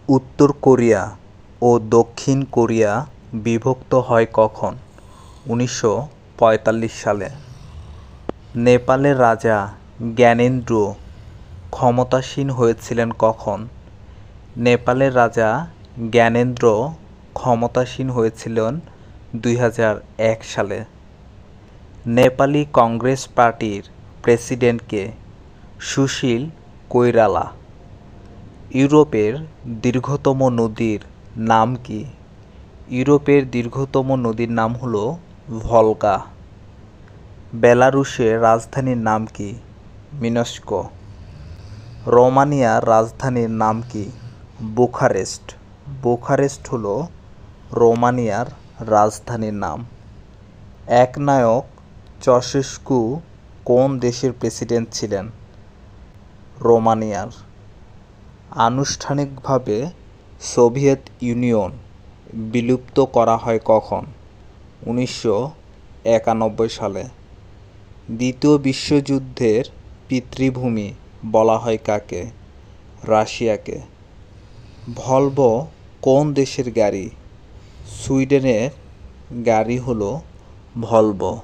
উত্তর কোরিয়া ও দক্ষিণ কোরিয়া বিভক্ত হয় কখন? 1945 সালে। নেপালের রাজা জ্ঞানেন্দ্র ক্ষমতাসীন হয়েছিলেন কখন? নেপালের রাজা জ্ঞানেন্দ্র ক্ষমতাসীন হয়েছিলেন 2001 সালে। নেপালি কংগ্রেস পার্টির প্রেসিডেন্ট কে? সুশীল কৈরালা। ইউরোপের দীর্ঘতম নদীর নাম কি? ইউরোপের দীর্ঘতম নদীর নাম হল ভলগা। বেলারুশের রাজধানীর নাম কি? মিনস্ক। রোমানিয়ার রাজধানীর নাম কি? বুখারেস্ট। বুখারেস্ট হল রোমানিয়ার রাজধানীর নাম। একনায়ক চশেস্কু কোন দেশের প্রেসিডেন্ট ছিলেন? রোমানিয়ার। আনুষ্ঠানিকভাবে সোভিয়েত ইউনিয়ন বিলুপ্ত করা হয় কখন? 1991 সালে। দ্বিতীয় বিশ্বযুদ্ধের পিতৃভূমি বলা হয় কাকে? রাশিয়াকে। ভলভো কোন দেশের গাড়ি? সুইডেনের গাড়ি হল ভলভো।